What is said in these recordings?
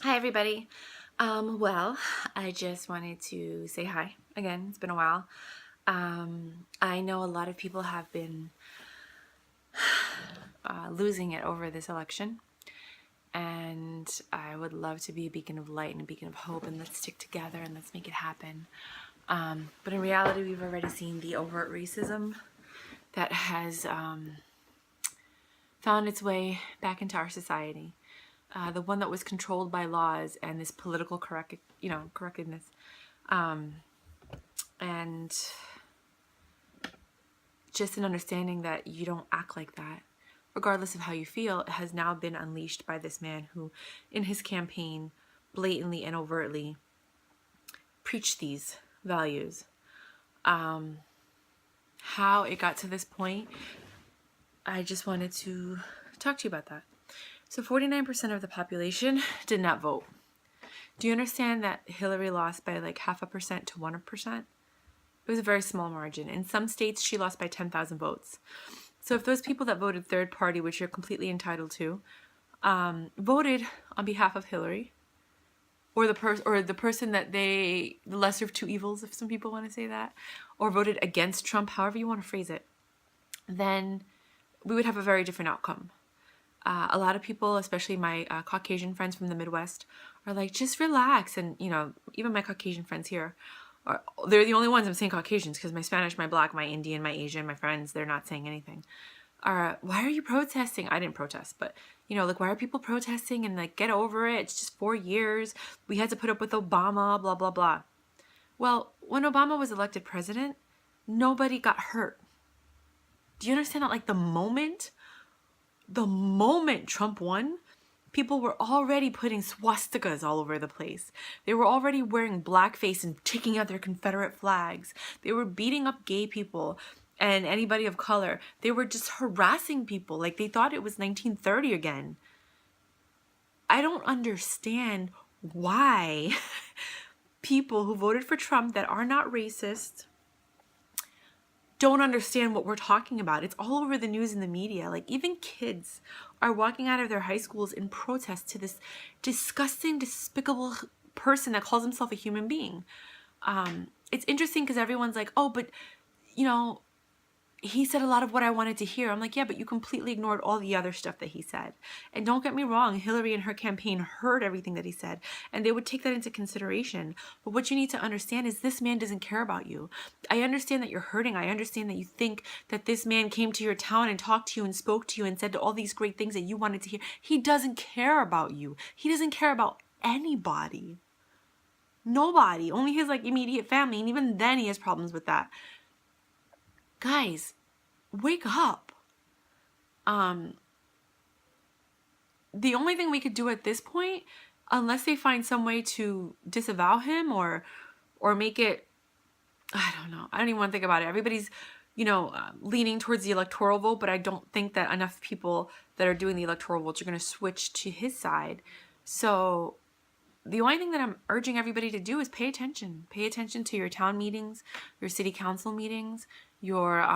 Hi, everybody. Well, I just wanted to say hi again. It's been a while. I know a lot of people have been losing it over this election, and I would love to be a beacon of light and a beacon of hope, and let's stick together and let's make it happen. But in reality, we've already seen the overt racism that has found its way back into our society. The one that was controlled by laws and this political correctness. And just an understanding that you don't act like that, regardless of how you feel, has now been unleashed by this man who, in his campaign, blatantly and overtly preached these values. How it got to this point, I just wanted to talk to you about that. So 49% of the population did not vote. Do you understand that Hillary lost by like 0.5% to 1%? It was a very small margin. In some states, she lost by 10,000 votes. So if those people that voted third party, which you're completely entitled to, voted on behalf of Hillary, or the person that the lesser of two evils, if some people want to say that, or voted against Trump, however you want to phrase it, then we would have a very different outcome. A lot of people, especially my Caucasian friends from the Midwest, are like, just relax. And, even my Caucasian friends here, they're the only ones I'm saying Caucasians, because my Spanish, my Black, my Indian, my Asian, my friends, they're not saying anything. Why are you protesting? I didn't protest, but, why are people protesting? And like, get over it. It's just 4 years. We had to put up with Obama, blah, blah, blah. Well, when Obama was elected president, nobody got hurt. Do you understand that? Like, the moment Trump won, people were already putting swastikas all over the place. They were already wearing blackface and taking out their Confederate flags. They were beating up gay people and anybody of color. They were just harassing people like they thought it was 1930 again. I don't understand why people who voted for Trump that are not racist don't understand what we're talking about. It's all over the news and the media. Like, even kids are walking out of their high schools in protest to this disgusting, despicable person that calls himself a human being. It's interesting because everyone's like, oh, but, he said a lot of what I wanted to hear. I'm like, yeah, but you completely ignored all the other stuff that he said. And don't get me wrong, Hillary and her campaign heard everything that he said, and they would take that into consideration. But what you need to understand is this man doesn't care about you. I understand that you're hurting. I understand that you think that this man came to your town and talked to you and spoke to you and said all these great things that you wanted to hear. He doesn't care about you. He doesn't care about anybody. Nobody. Only his immediate family, and even then he has problems with that. Guys, wake up. The only thing we could do at this point, unless they find some way to disavow him or make it, I don't know. I don't even want to think about it. Everybody's, leaning towards the electoral vote, but I don't think that enough people that are doing the electoral votes are going to switch to his side. So the only thing that I'm urging everybody to do is pay attention. Pay attention to your town meetings, your city council meetings, your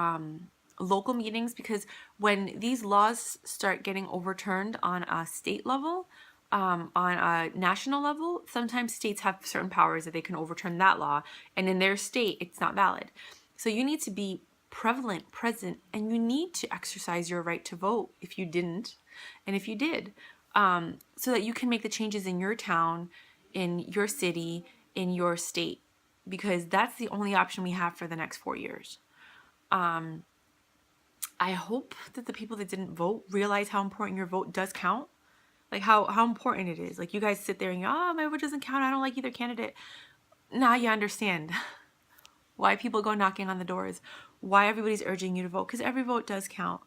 local meetings, because when these laws start getting overturned on a state level, on a national level, sometimes states have certain powers that they can overturn that law, and in their state, it's not valid. So you need to be prevalent, present, and you need to exercise your right to vote if you didn't, and if you did, so that you can make the changes in your town, in your city, in your state, because that's the only option we have for the next 4 years. I hope that the people that didn't vote realize how important your vote does count. Like how important it is. Like, you guys sit there and my vote doesn't count. I don't like either candidate. Now you understand why people go knocking on the doors, why everybody's urging you to vote, because every vote does count.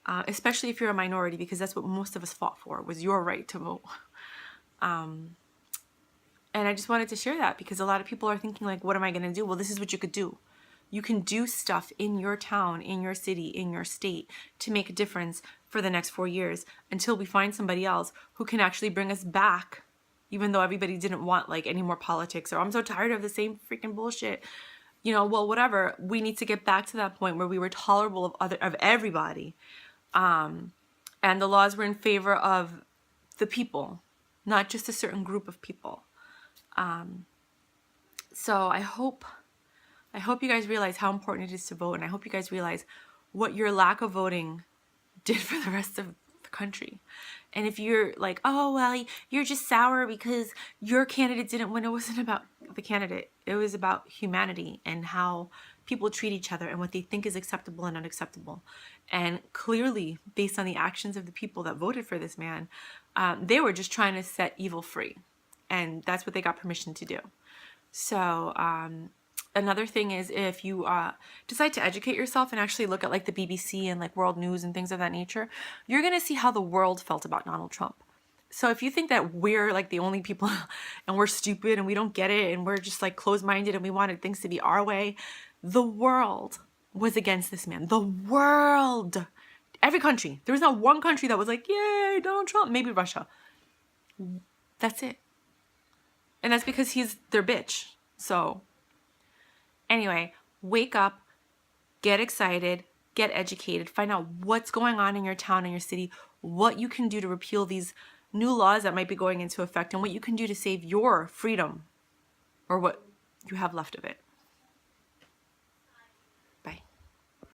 Especially if you're a minority, because that's what most of us fought for, was your right to vote. And I just wanted to share that because a lot of people are thinking like, what am I going to do? Well, this is what you could do. You can do stuff in your town, in your city, in your state to make a difference for the next 4 years until we find somebody else who can actually bring us back, even though everybody didn't want any more politics, or I'm so tired of the same freaking bullshit. Well, whatever. We need to get back to that point where we were tolerable of everybody. And the laws were in favor of the people, not just a certain group of people. So I hope you guys realize how important it is to vote, and I hope you guys realize what your lack of voting did for the rest of the country. And if you're like, oh, well, you're just sour because your candidate didn't win, it wasn't about the candidate. It was about humanity and how people treat each other and what they think is acceptable and unacceptable. And clearly, based on the actions of the people that voted for this man, they were just trying to set evil free. And that's what they got permission to do. So another thing is, if you decide to educate yourself and actually look at like the BBC and like world news and things of that nature, you're going to see how the world felt about Donald Trump. So if you think that we're like the only people and we're stupid and we don't get it and we're just like closed-minded and we wanted things to be our way, the world was against this man. The world. Every country. There was not one country that was like, yay, Donald Trump. Maybe Russia. That's it. And that's because he's their bitch. So anyway, wake up, get excited, get educated, find out what's going on in your town and your city, what you can do to repeal these new laws that might be going into effect, and what you can do to save your freedom or what you have left of it.